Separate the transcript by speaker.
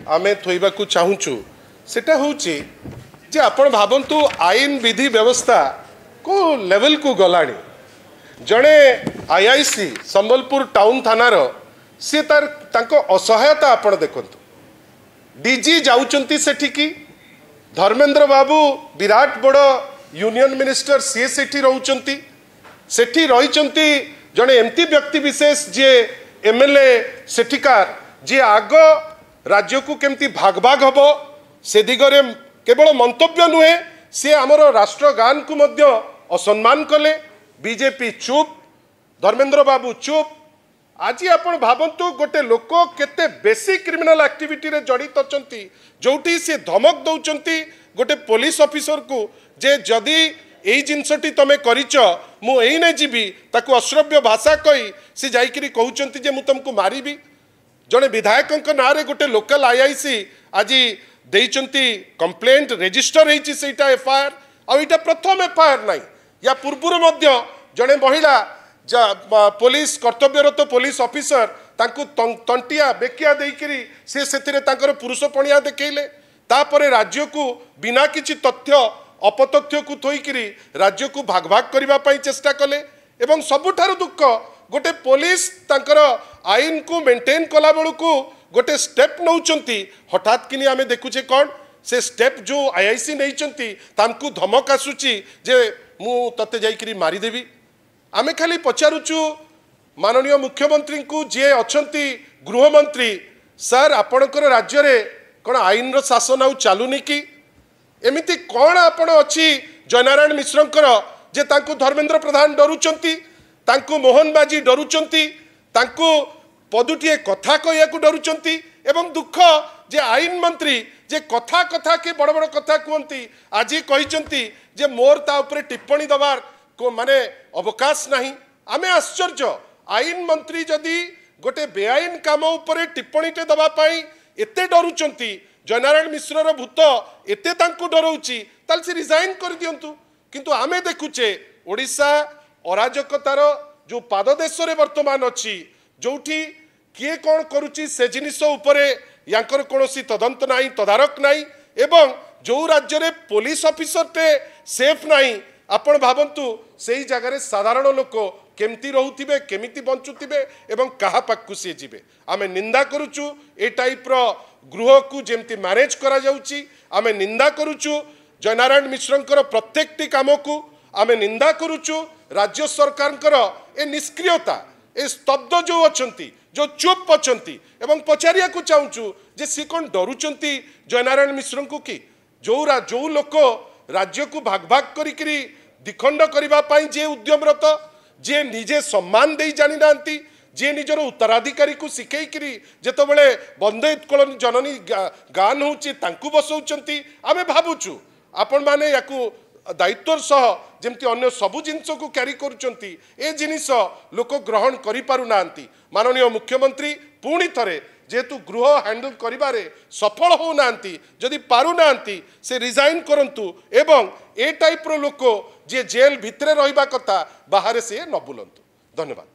Speaker 1: आमे थोइबाकू चाहूचु सेटा होउची जे आपण भावंतु आईन विधि व्यवस्था को लेवल को गलाणी जड़े आईआईसी संबलपुर टाउन थानार सी तार तांको असहायता आपण देखंतु डीजी जाउचंती सेठिकी धर्मेंद्र बाबू विराट बड़ यूनियन मिनिस्टर सी सेठी रहउचंती सेठी रहिचंती जड़े एमती व्यक्ति विशेष जे एमएलए सेठिकार जे आग राज्य को केमती भाग भाग हम से दिगरे केवल मंतव्य नुहे सी आमर राष्ट्रगान को मध्य असम्मान कले बीजेपी चुप धर्मेंद्र बाबू चुप आज आपण भावंतु गोटे लोक केते बेसी क्रिमिनल एक्टिविटी रे जड़ित अछंती जोठी से धमक दउचंती गोटे पुलिस ऑफिसर को जे जदी एई जिनसटी तमे करिच मु एई नै जीबी ताकू अश्रव्य भाषा कही से जाइकरी कहउचंती जे मु तुमको मारिबी जड़े विधायक नारे गोटे लोकल आईआईसी आज देइचंती कंप्लेंट रजिस्टर होईची सेटा एफआईआर आ इटा प्रथम एफआईआर नाही या पूर्वर मध्य जड़े महिला पुलिस कर्तव्यरत पुलिस ऑफिसर तांकू तंटिया बेकिया देइकरी से सेतिरे तांकर पुरुषपणिया देखैले तापरे राज्य को बिना किछि तथ्य अपतथ्य को थोइकरी राज्य को भाग भाग करबा पई चेष्टा कले एवं सबुठारु दुख गोटे पुलिस तांकर आईन को मेंटेन कला बेलू को गोटे स्टेप नौचंती हठात किनी आमे देखुचे कौन से स्टेप जो आईआईसी नहींचंती तांकू धमक आसुची जे मु तते जाइकरी मारिदेवी आमे खाली पचारुचु माननीय मुख्यमंत्री को जे अछंती गृहमंत्री सर आपणकर राज्य रे कोन आईन रो शासन आउ चालुनी की एमिति कोन आपण अछि जयनारायण मिश्रंकर जे तांकू धर्मेंद्र प्रधान डरुचंती तांकू मोहन बाजी डरुचंती तांकू पदुटिए कथा कहया को डरुचंती एवं दुख जे आईन मंत्री जे कथा कथा के बड़ बड़ कथा कहती आज कहिचंती जे मोर ता ऊपर टिप्पणी दबार को माने अवकाश नहीं आमे आश्चर्य आईन मंत्री जदि गोटे बेआईन काम ऊपर टिप्पणीटे दबा पाई एते डरुचंती जयनारायण मिश्रर भूत एते तांकू डरौची ताल से रिजाइन कर दियंतु किंतु आमे देखुचे ओडिशा अराजकतार जो पाददेश रे वर्तमान अछि जोठी किए कौन करुची से जिनिस उपरे यांकर कोनोसी तदंत नाही तदारक नाही एवं जो राज्य रे पुलिस ऑफिसर टे सेफ नाही आपण भावंतु सेही जगह साधारण लोक केमती रहउथिबे केमिति बंचुथिबे एवं कहा पाकु से जिबे आमे निंदा करूचु ए टाइप रो गृह को जेमती मैनेज करा जाउची आमे निंदा करूचु जयनारायण मिश्रंकर प्रत्येकटी काम को आमे निंदा करूचु राज्य सरकारकर ए निष्क्रियता ए स्तब्ध जो अछंती जो चुप अछंती एवं पचारिया को चाहूचु जे सी कोन डरुचंती जयनारायण मिश्र को कि जो लोक राज्य को भाग भाग करी दिखंड करबा पाई जे उद्यमरत जे निजे सम्मान दे जानी नांती जे निजर उत्तराधिकारी को शिखेकरी जेतो बेले बंदे उत्कल जननी गान होची तांकू बसौचंती आमे भाबुचु आपण माने याकू दायित्वर सह जमती अन्य सबु जिनस को क्यारी करुचंती ए जिनिस लोक ग्रहण करि पारु नांती माननीय मुख्यमंत्री पुणी थरे जेतु गृह हैंडल करिबारे सफल हो नांती जदि पारु नांती से रिजाइन करंतु एवं ए टाइप रो लोक जे जेल भितरे रहिबा कथा बाहर से न बुलंतु धन्यवाद।